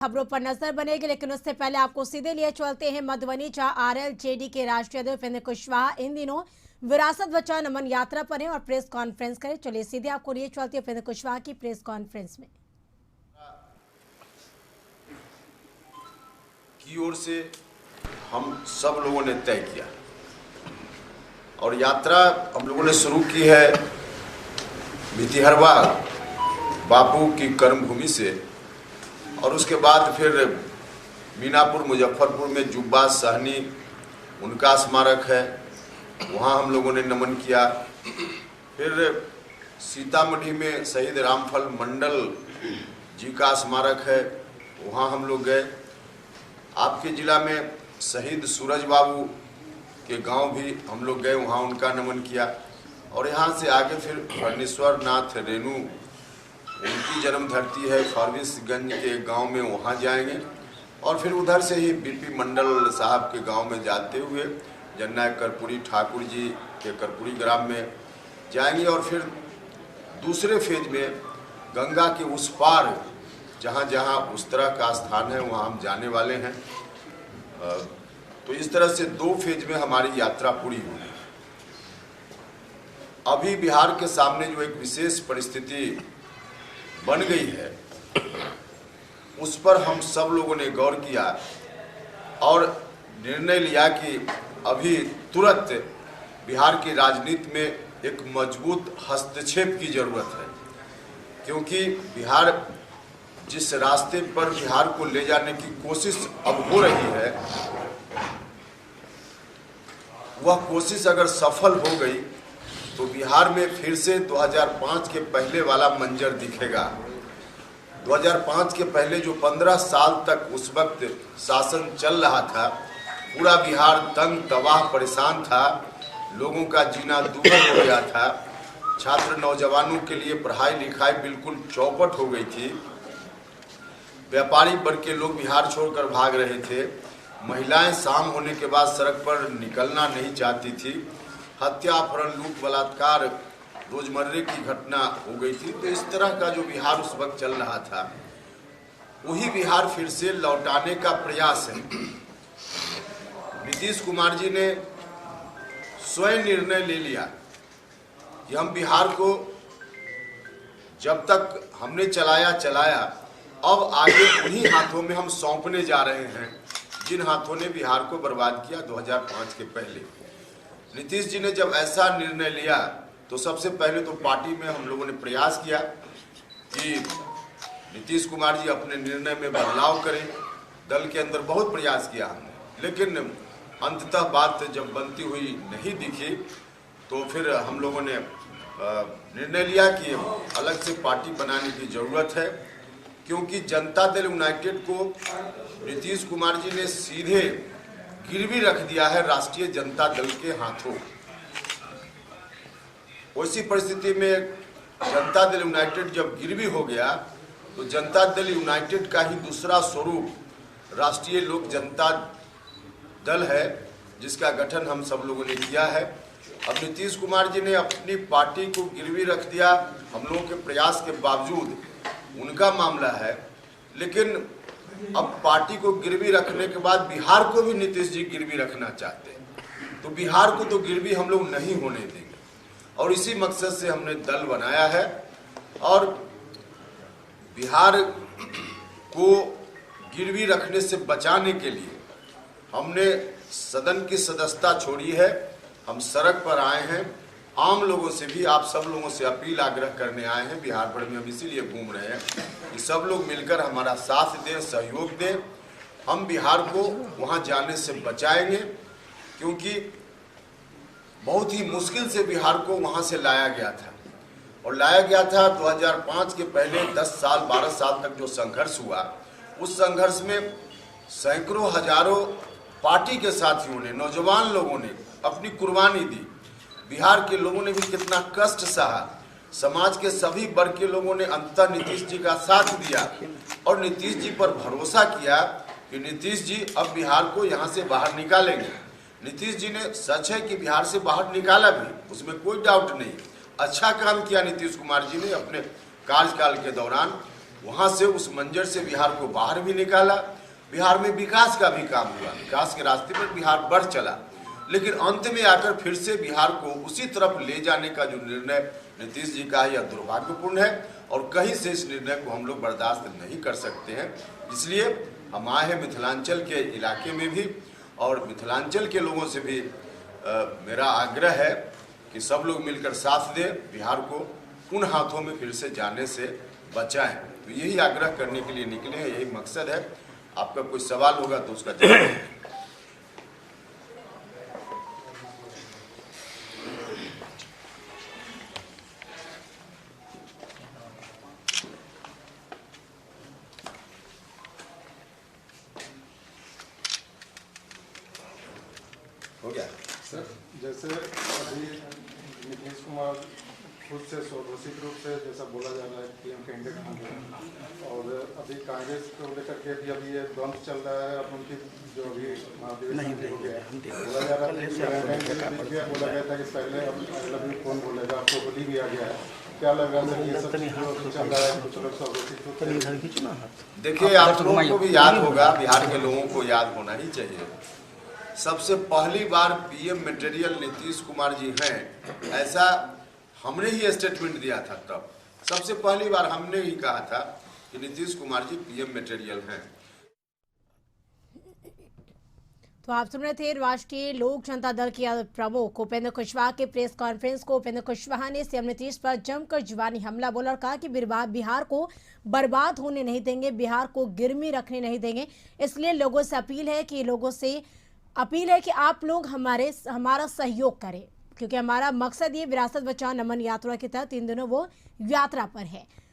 खबरों पर नजर बनेगी, लेकिन उससे पहले आपको सीधे लिए चलते हैं मधुबनी, जहां आरएलजेडी के राष्ट्रीय अध्यक्ष उपेंद्र कुशवाहा इन दिनों विरासत बचाओ नमन यात्रा पर हैं और प्रेस कॉन्फ्रेंस करें। चलिए सीधे आपको लिए चलते हैं उपेंद्र कुशवाहा की प्रेस कॉन्फ्रेंस में। की ओर से हम सब लोगों ने तय किया और यात्रा हम लोगों ने शुरू की है भितिहरवा बापू की कर्मभूमि से, और उसके बाद फिर मीनापुर मुजफ्फरपुर में जुब्बा सहनी उनका स्मारक है, वहाँ हम लोगों ने नमन किया। फिर सीतामढ़ी में शहीद रामफल मंडल जी का स्मारक है, वहाँ हम लोग गए। आपके ज़िला में शहीद सूरज बाबू के गांव भी हम लोग गए, वहाँ उनका नमन किया। और यहाँ से आगे फिर फणीश्वर नाथ रेणु, उनकी जन्म धरती है फरबिसगंज के गांव में, वहाँ जाएंगे। और फिर उधर से ही बीपी मंडल साहब के गांव में जाते हुए जननायक कर्पूरी ठाकुर जी के कर्पूरी ग्राम में जाएंगे। और फिर दूसरे फेज में गंगा के उस पार जहाँ जहाँ उस तरह का स्थान है वहाँ हम जाने वाले हैं। तो इस तरह से 2 फेज में हमारी यात्रा पूरी हुई। अभी बिहार के सामने जो एक विशेष परिस्थिति बन गई है, उस पर हम सब लोगों ने गौर किया और निर्णय लिया कि अभी तुरंत बिहार की राजनीति में एक मजबूत हस्तक्षेप की जरूरत है, क्योंकि बिहार जिस रास्ते पर बिहार को ले जाने की कोशिश अब हो रही है, वह कोशिश अगर सफल हो गई तो बिहार में फिर से 2005 के पहले वाला मंजर दिखेगा। 2005 के पहले जो 15 साल तक उस वक्त शासन चल रहा था, पूरा बिहार तंग तबाह परेशान था, लोगों का जीना दूभर हो गया था, छात्र नौजवानों के लिए पढ़ाई लिखाई बिल्कुल चौपट हो गई थी, व्यापारी वर्ग के लोग बिहार छोड़कर भाग रहे थे, महिलाएं शाम होने के बाद सड़क पर निकलना नहीं चाहती थी, हत्या अपहरण लूट बलात्कार रोजमर्रे की घटना हो गई थी। तो इस तरह का जो बिहार उस वक्त चल रहा था, वही बिहार फिर से लौटाने का प्रयास है। नीतीश कुमार जी ने स्वयं निर्णय ले लिया कि हम बिहार को जब तक हमने चलाया, अब आगे उन्हीं हाथों में हम सौंपने जा रहे हैं जिन हाथों ने बिहार को बर्बाद किया 2005 के पहले। नीतीश जी ने जब ऐसा निर्णय लिया तो सबसे पहले तो पार्टी में हम लोगों ने प्रयास किया कि नीतीश कुमार जी अपने निर्णय में बदलाव करें। दल के अंदर बहुत प्रयास किया हमने, लेकिन अंततः बात जब बनती हुई नहीं दिखी तो फिर हम लोगों ने निर्णय लिया कि अलग से पार्टी बनाने की ज़रूरत है, क्योंकि जनता दल यूनाइटेड को नीतीश कुमार जी ने सीधे गिरवी रख दिया है राष्ट्रीय जनता दल के हाथों। उसी परिस्थिति में जनता दल यूनाइटेड जब गिरवी हो गया तो जनता दल यूनाइटेड का ही दूसरा स्वरूप राष्ट्रीय लोक जनता दल है, जिसका गठन हम सब लोगों ने किया है। अब नीतीश कुमार जी ने अपनी पार्टी को गिरवी रख दिया, हम लोगों के प्रयास के बावजूद, उनका मामला है। लेकिन अब पार्टी को गिरवी रखने के बाद बिहार को भी नीतीश जी गिरवी रखना चाहते हैं, तो बिहार को तो गिरवी हम लोग नहीं होने देंगे। और इसी मकसद से हमने दल बनाया है और बिहार को गिरवी रखने से बचाने के लिए हमने सदन की सदस्यता छोड़ी है, हम सड़क पर आए हैं, आम लोगों से भी, आप सब लोगों से अपील आग्रह करने आए हैं। बिहार भर में हम इसीलिए घूम रहे हैं कि सब लोग मिलकर हमारा साथ दें, सहयोग दें। हम बिहार को वहां जाने से बचाएंगे, क्योंकि बहुत ही मुश्किल से बिहार को वहां से लाया गया था। और लाया गया था 2005 के पहले 10 साल 12 साल तक जो संघर्ष हुआ, उस संघर्ष में सैकड़ों हजारों पार्टी के साथियों ने, नौजवान लोगों ने अपनी कुर्बानी दी। बिहार के लोगों ने भी कितना कष्ट सहा, समाज के सभी वर्ग के लोगों ने अंततः नीतीश जी का साथ दिया और नीतीश जी पर भरोसा किया कि नीतीश जी अब बिहार को यहाँ से बाहर निकालेंगे। नीतीश जी ने, सच है कि बिहार से बाहर निकाला भी, उसमें कोई डाउट नहीं। अच्छा काम किया नीतीश कुमार जी ने अपने कार्यकाल के दौरान। वहां से उस मंजर से बिहार को बाहर भी निकाला। बिहार में विकास का भी काम हुआ, विकास के रास्ते पर बिहार बढ़ चला, लेकिन अंत में आकर फिर से बिहार को उसी तरफ ले जाने का जो निर्णय नीतीश जी का है यह दुर्भाग्यपूर्ण है और कहीं से इस निर्णय को हम लोग बर्दाश्त नहीं कर सकते हैं। इसलिए हम आए हैं मिथिलांचल के इलाके में भी, और मिथिलांचल के लोगों से भी मेरा आग्रह है कि सब लोग मिलकर साथ दें, बिहार को उन हाथों में फिर से जाने से बचाएं। तो यही आग्रह करने के लिए निकले हैं, यही मकसद है। आपका कोई सवाल होगा तो उसका जवाब दें। हो गया सर, जैसे अभी नीतीश कुमार खुद से स्वघोषित रूप से जैसा बोला जा रहा है पीएम कैंडिडेट होंगे, और अभी कांग्रेस को लेकर के भी अभी ये द्वंद चल रहा है। अब उनकी जो अभी महाधिवेशन हो गया बोला जा रहा था कि बोला गया था कि पहले अब कौन बोलेगा, आपको बोली भी आ गया है। क्या लग रहा है ये सब जो चल रहा है, कुछ लोग स्वघोषित रूप से? देखिए, आप लोगों को भी याद होगा, बिहार के लोगों को याद होना ही चाहिए, सबसे पहली बार पीएम मटेरियल नीतीश कुमार जी हैं, ऐसा हमने ही स्टेटमेंट दिया था। तब सबसे पहली बार हमने ही कहा था कि नीतीश कुमार जी पीएम मटेरियल हैं। तो आप सुन रहे थे राष्ट्रीय लोक जनता दल के प्रमुख उपेंद्र कुशवाहा के प्रेस कॉन्फ्रेंस को। उपेंद्र कुशवाहा ने सीएम नीतीश पर जमकर जुबानी हमला बोला और कहा कि बिहार को बर्बाद होने नहीं देंगे, बिहार को गिरमी रखने नहीं देंगे। इसलिए लोगों से अपील है कि आप लोग हमारा सहयोग करें, क्योंकि हमारा मकसद ये विरासत बचाओ नमन यात्रा के तहत 3 दिनों वो यात्रा पर है।